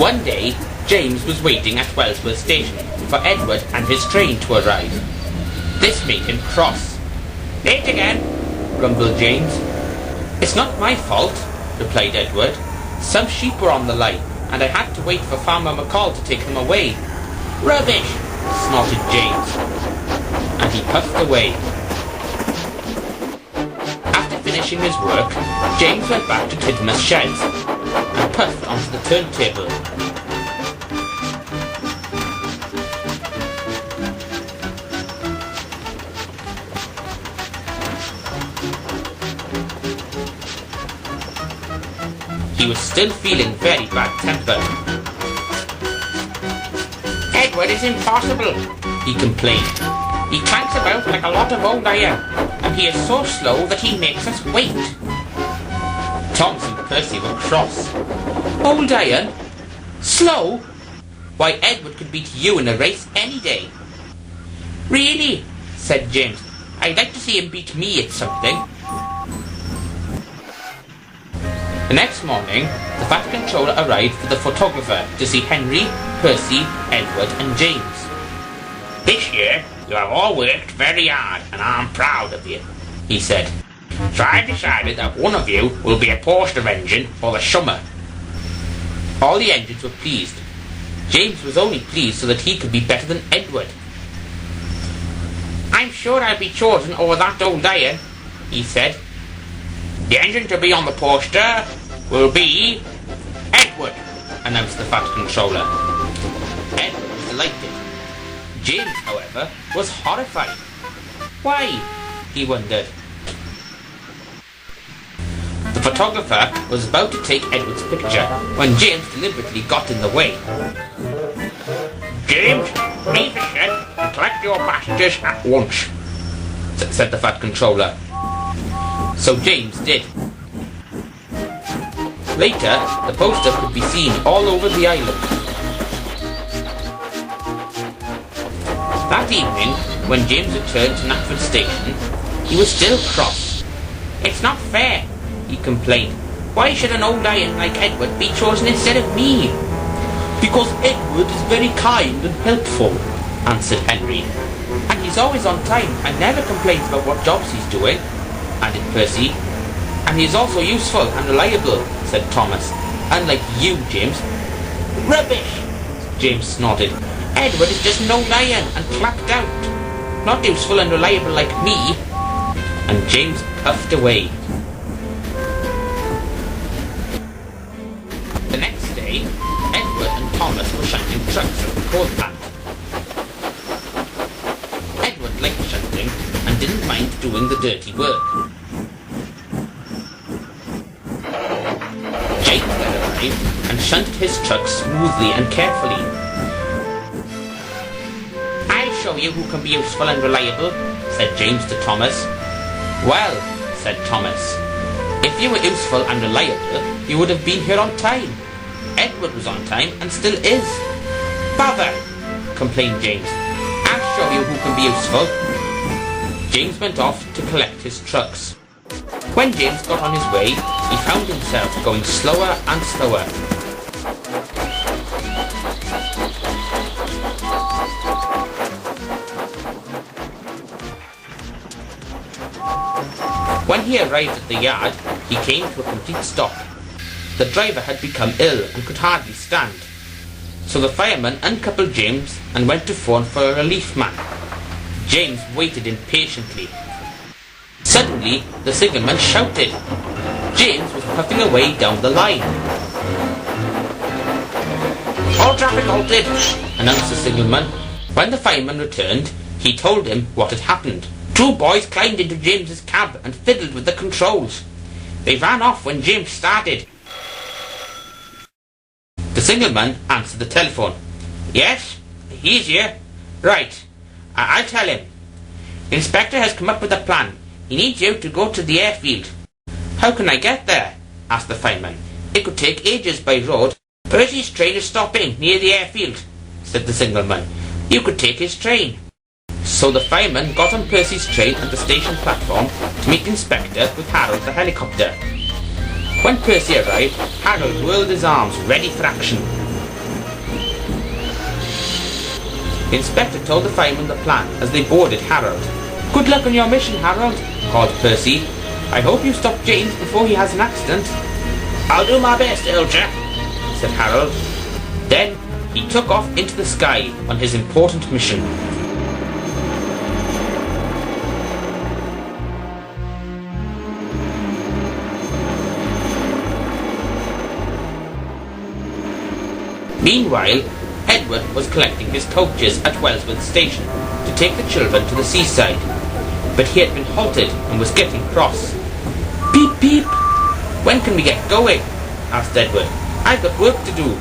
One day, James was waiting at Wellsworth Station for Edward and his train to arrive. This made him cross. "Late again," grumbled James. "It's not my fault," replied Edward. "Some sheep were on the line, and I had to wait for Farmer McCall to take them away." "Rubbish!" snorted James, and he puffed away. After finishing his work, James went back to Tidmouth Sheds and puffed onto the turntable. He was still feeling very bad-tempered. "Edward is impossible," he complained. "He clanks about like a lot of old iron, and he is so slow that he makes us wait." Thomas and Percy were cross. "Old iron? Slow? Why, Edward could beat you in a race any day." "Really?" said James. "I'd like to see him beat me at something." The next morning, the Fat Controller arrived with the photographer to see Henry, Percy, Edward and James. "This year, you have all worked very hard, and I'm proud of you," he said. "So I've decided that one of you will be a poster engine for the summer." All the engines were pleased. James was only pleased so that he could be better than Edward. "I'm sure I'll be chosen over that old iron," he said. "The engine to be on the poster will be Edward," announced the Fat Controller. Edward was delighted. James, however, was horrified. Why? He wondered. The photographer was about to take Edward's picture when James deliberately got in the way. "James, leave the shed and collect your passengers at once," said the Fat Controller. So James did. Later, the poster could be seen all over the island. That evening, when James returned to Knapford Station, he was still cross. "It's not fair," he complained. "Why should an old iron like Edward be chosen instead of me?" "Because Edward is very kind and helpful," answered Henry. "And he's always on time and never complains about what jobs he's doing," added Percy. "And he's also useful and reliable," said Thomas. "Unlike you, James." "Rubbish!" James snorted. "Edward is just an old iron and clapped out. Not useful and reliable like me." And James puffed away. The next day, Edward and Thomas were shunting trucks at the coal plant. Edward liked shunting and didn't mind doing the dirty work. James then arrived and shunted his truck smoothly and carefully. "I'll show you who can be useful and reliable," said James to Thomas. "Well," said Thomas, "if you were useful and reliable, you would have been here on time. Edward was on time and still is." "Bother!" complained James. "I'll show you who can be useful." James went off to collect his trucks. When James got on his way, he found himself going slower and slower. When he arrived at the yard, he came to a complete stop. The driver had become ill and could hardly stand. So the fireman uncoupled James and went to phone for a relief man. James waited impatiently. Suddenly, the signalman shouted. James was puffing away down the line. "All traffic halted," announced the signalman. When the fireman returned, he told him what had happened. "Two boys climbed into James's cab and fiddled with the controls. They ran off when James started." The signalman answered the telephone. "Yes, he's here. Right, I'll tell him. The inspector has come up with a plan. He needs you to go to the airfield." "How can I get there?" asked the fireman. "It could take ages by road." "Percy's train is stopping near the airfield," said the signalman. "You could take his train." So the fireman got on Percy's train at the station platform to meet the inspector with Harold the helicopter. When Percy arrived, Harold whirled his arms ready for action. The inspector told the fireman the plan as they boarded Harold. "Good luck on your mission, Harold," called Percy. "I hope you stop James before he has an accident." "I'll do my best, old chap," said Harold. Then he took off into the sky on his important mission. Meanwhile, Edward was collecting his coaches at Wellsworth Station to take the children to the seaside. But he had been halted and was getting cross. "Beep, beep! When can we get going?" asked Edward. "I've got work to do."